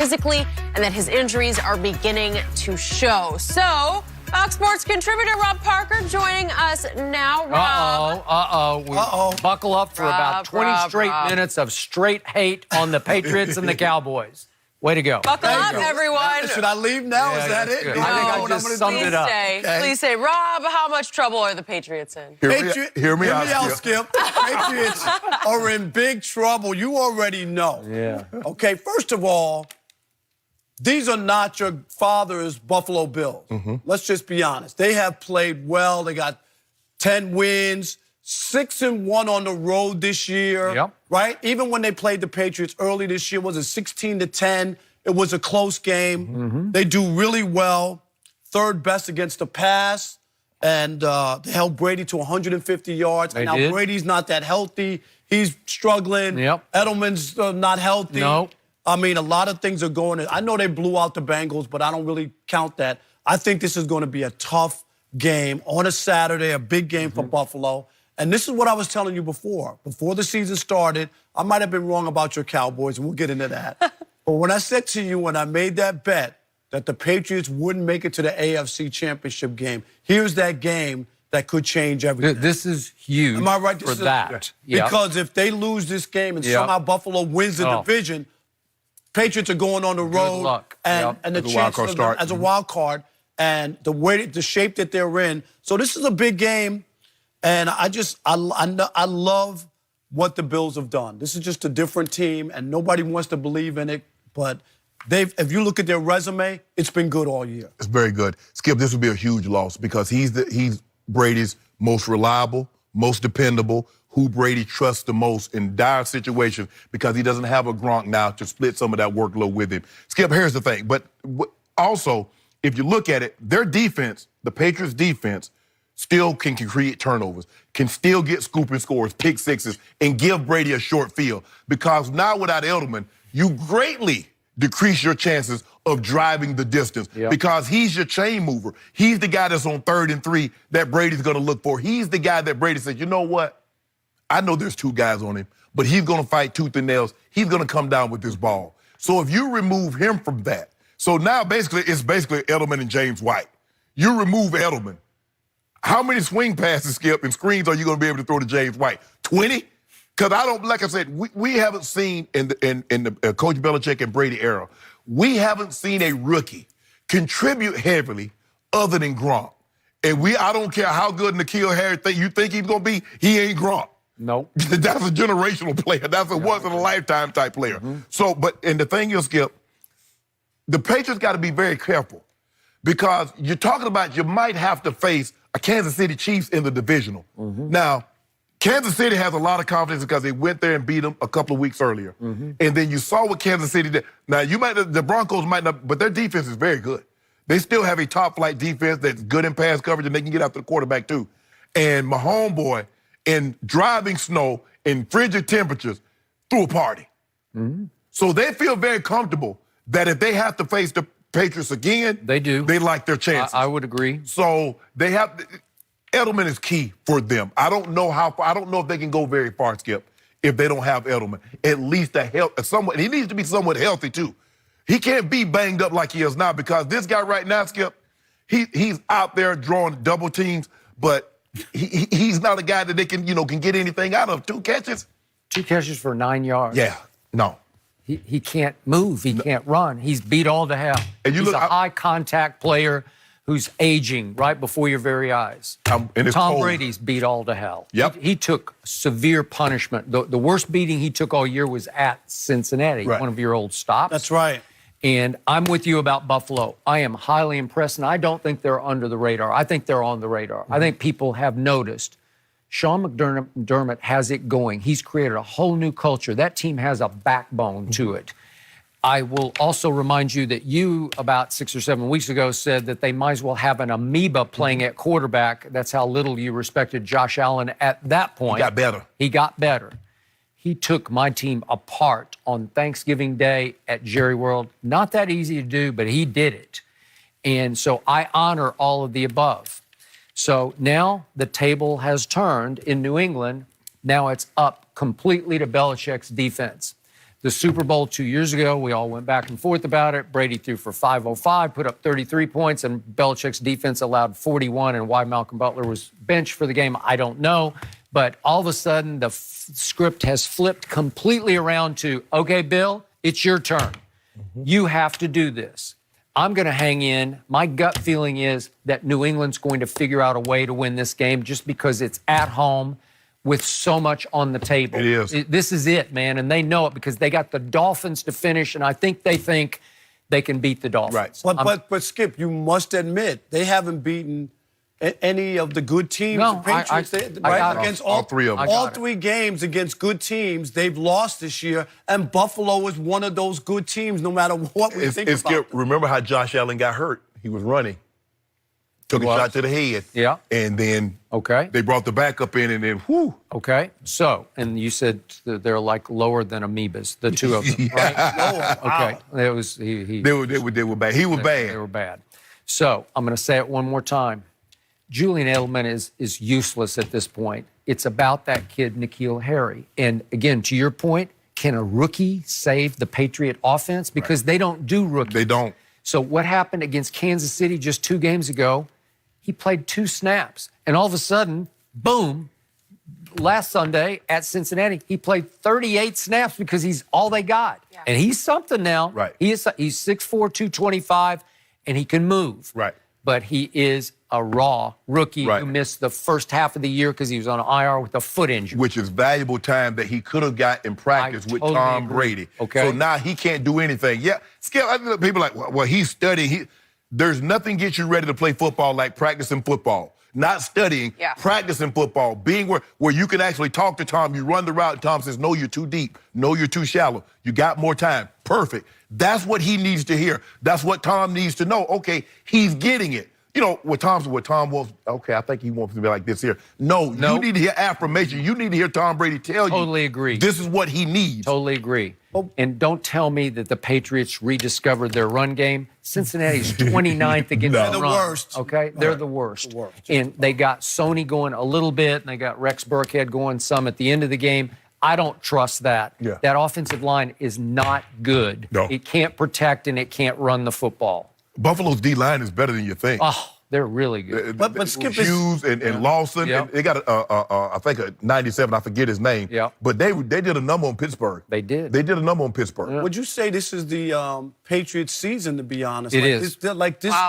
physically and that his injuries are beginning to show. So, Fox Sports contributor Rob Parker joining us now. Rob. Buckle up for about 20 straight minutes of straight hate on the Patriots and the Cowboys. Way to go. Buckle up, everyone. Should I leave now? Is that it? I think I just summed it up. Please say, Rob, how much trouble are the Patriots in? Hear me out, Skip. Patriots are in big trouble. You already know. Yeah. Okay, first of all, these are not your father's Buffalo Bills. Let's just be honest. They have played well. They got 10 wins, 6-1 on the road this year, right? Even when they played the Patriots early this year, was it 16-10? It was a close game. They do really well, third best against the pass, and they held Brady to 150 yards. They now did. Brady's not that healthy. He's struggling. Edelman's not healthy. I mean, a lot of things are going on. I know they blew out the Bengals, but I don't really count that. I think this is going to be a tough game on a Saturday, a big game for Buffalo. And this is what I was telling you before. Before the season started, I might have been wrong about your Cowboys, and we'll get into that. But when I said to you, when I made that bet that the Patriots wouldn't make it to the AFC Championship game, here's that game that could change everything. This is huge. Am I right? for that. Because if they lose this game and somehow Buffalo wins the division, Patriots are going on the road and the chance of them as a wild card and the shape that they're in. So this is a big game, and I love what the Bills have done. This is just a different team, and nobody wants to believe in it, but if you look at their resume, it's been good all year. It's very good. Skip, this would be a huge loss because he's Brady's most reliable, most dependable, who Brady trusts the most in dire situations because he doesn't have a Gronk now to split some of that workload with him. Skip, here's the thing. But also, if you look at it, their defense, the Patriots' defense, still can create turnovers, can still get scooping scores, pick sixes, and give Brady a short field. Because now without Edelman, you greatly decrease your chances of driving the distance because he's your chain mover. He's the guy that's on 3rd and 3 that Brady's going to look for. He's the guy that Brady says, you know what? I know there's 2 guys on him, but he's going to fight tooth and nails. He's going to come down with this ball. So if you remove him from that, so now it's basically Edelman and James White. You remove Edelman. How many swing passes, Skip, and screens are you going to be able to throw to James White? 20? Because like I said, we haven't seen in the Coach Belichick and Brady era, we haven't seen a rookie contribute heavily other than Gronk. And I don't care how good N'Keal Harry you think he's going to be, he ain't Gronk. Nope. That's a generational player. That's a once-in-a-lifetime type player. So, and the thing is, Skip, the Patriots got to be very careful because you're talking about you might have to face a Kansas City Chiefs in the divisional. Now, Kansas City has a lot of confidence because they went there and beat them a couple of weeks earlier. And then you saw what Kansas City did. Now, the Broncos might not, but their defense is very good. They still have a top-flight defense that's good in pass coverage, and they can get after the quarterback, too. And my homeboy, in driving snow in frigid temperatures, threw a party. So they feel very comfortable that if they have to face the Patriots again, they like their chances. I would agree. So they have Edelman is key for them. I don't know if they can go very far, Skip, if they don't have Edelman. At least he needs to be somewhat healthy too. He can't be banged up like he is now because this guy right now, Skip, he's out there drawing double teams, but he's not a guy that they can get anything out of. 2 catches. 2 catches for 9 yards. Yeah, no. He can't move. He can't run. He's beat all to hell. And he's a high-contact player who's aging right before your very eyes. Tom Brady's beat all to hell. He took severe punishment. The worst beating he took all year was at Cincinnati, one of your old stops. That's right. And I'm with you about Buffalo. I am highly impressed, and I don't think they're under the radar. I think they're on the radar. I think people have noticed. Sean McDermott has it going. He's created a whole new culture. That team has a backbone to it. I will also remind you that you, about 6 or 7 weeks ago, said that they might as well have an amoeba playing at quarterback. That's how little you respected Josh Allen at that point. He got better. He got better. He took my team apart on Thanksgiving Day at Jerry World. Not that easy to do, but he did it. And so I honor all of the above. So now the table has turned in New England. Now it's up completely to Belichick's defense. The Super Bowl 2 years ago, we all went back and forth about it. Brady threw for 505, put up 33 points, and Belichick's defense allowed 41. And why Malcolm Butler was benched for the game, I don't know. But all of a sudden, the script has flipped completely around to, okay, Bill, it's your turn. You have to do this. I'm going to hang in. My gut feeling is that New England's going to figure out a way to win this game just because it's at home with so much on the table. It is. This is it, man, and they know it because they got the Dolphins to finish, and I think they can beat the Dolphins. Right. But Skip, you must admit they haven't beaten any of the good teams. No, the Patriots, I got against all three of them. All three games against good teams, they've lost this year, and Buffalo is one of those good teams. No matter what we think about. Skip, remember how Josh Allen got hurt? He was running. Took a shot to the head. Yeah. And then they brought the backup in, and then whoo. Okay. So, and you said they're like lower than amoebas, the two of them, right? Okay. It was They were bad. He was bad. They were bad. So I'm going to say it one more time. Julian Edelman is useless at this point. It's about that kid, N'Keal Harry. And again, to your point, can a rookie save the Patriot offense? Because they don't do rookies. They don't. So what happened against Kansas City just 2 games ago? He played 2 snaps. And all of a sudden, boom, last Sunday at Cincinnati, he played 38 snaps because he's all they got. Yeah. And he's something now. Right. He's 6'4", 225, and he can move. Right. But he is a raw rookie who missed the first half of the year because he was on IR with a foot injury. Which is valuable time that he could have got in practice with Tom Brady. Okay. So now he can't do anything. Yeah, Skip, I think people are like, well, he's studying. There's nothing gets you ready to play football like practicing football. Not studying, practicing football, being where you can actually talk to Tom. You run the route, and Tom says, no, you're too deep. No, you're too shallow. You got more time. Perfect. That's what he needs to hear. That's what Tom needs to know. Okay, he's getting it. You know, what Tom wants, okay, I think he wants to be like this here. No, you need to hear affirmation. You need to hear Tom Brady tell you. Totally agree. This is what he needs. Totally agree. And don't tell me that the Patriots rediscovered their run game. Cincinnati's 29th against the run. They're the worst. Okay? They're the worst. And they got Sony going a little bit, and they got Rex Burkhead going some at the end of the game. I don't trust that. Yeah. That offensive line is not good. No. It can't protect, and it can't run the football. Buffalo's D-line is better than you think. Oh, they're really good. But Skip, Hughes and Lawson, and they got I think a 97. I forget his name. Yeah. But they did a number on Pittsburgh. They did. They did a number on Pittsburgh. would you say this is the Patriots' season? To be honest, It is. This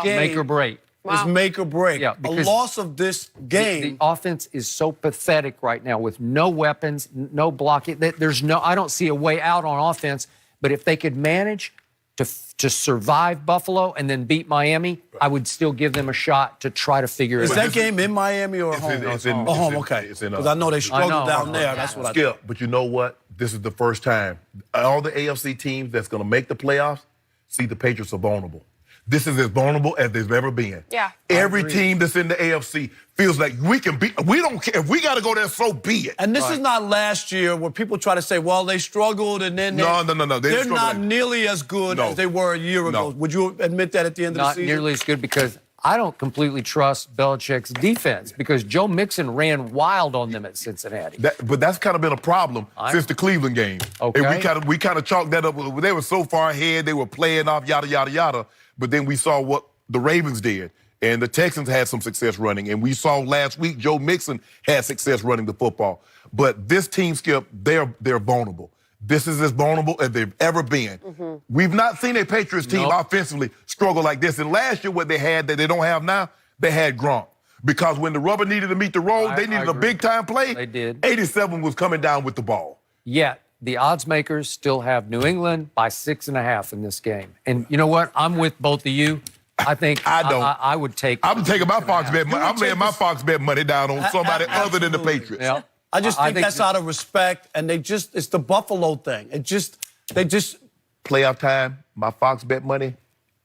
game Make or break. is make or break. Yeah, a loss of this game. The offense is so pathetic right now with no weapons, no blocking. I don't see a way out on offense. But if they could manage to survive Buffalo and then beat Miami, I would still give them a shot to try to figure it out. Is that game in Miami or home? It's in home, okay. Because I know they struggled down there. That's what I Skip, but you know what? This is the first time all the AFC teams that's going to make the playoffs see the Patriots are vulnerable. This is as vulnerable as they've ever been. Yeah. Every team that's in the AFC feels like we can beat. We don't care. If we got to go there, so be it. And this is not last year where people try to say, well, they struggled and then No. They're not nearly as good as they were a year ago. Would you admit that at the end of the season? Not nearly as good because I don't completely trust Belichick's defense because Joe Mixon ran wild on them at Cincinnati. But that's kind of been a problem since the Cleveland game. Okay. And we kind of chalked that up. They were so far ahead. They were playing off, yada, yada, yada. But then we saw what the Ravens did. And the Texans had some success running. And we saw last week Joe Mixon had success running the football. But this team, Skip, they're vulnerable. This is as vulnerable as they've ever been. We've not seen a Patriots team offensively struggle like this. And last year, what they had that they don't have now, they had Gronk. Because when the rubber needed to meet the road, they needed a big-time play. They did. 87 was coming down with the ball. Yet, the odds makers still have New England by 6.5 in this game. And you know what? I'm with both of you. I think I would take. I'm taking my Fox bet money. I'm laying my Fox bet money down on somebody other than the Patriots. Yeah. I just think that's out of respect, and it's the Buffalo thing. They just playoff time. My Fox bet money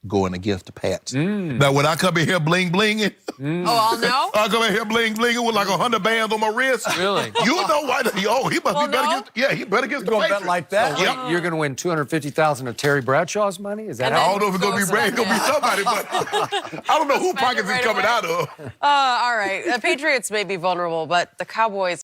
going against the Pats. Now when I come in here bling blinging, I'll know. I come in here bling blinging with like 100 bands on my wrist. Really? You know why? He must be better against. Yeah, he better against the gonna Patriots. bet like that. So you're going to win $250,000 of Terry Bradshaw's money? Is that I how? don't know if it's gonna be Brad. It's gonna be somebody, but I don't know who pockets it's coming out of. All right. The Patriots may be vulnerable, but the Cowboys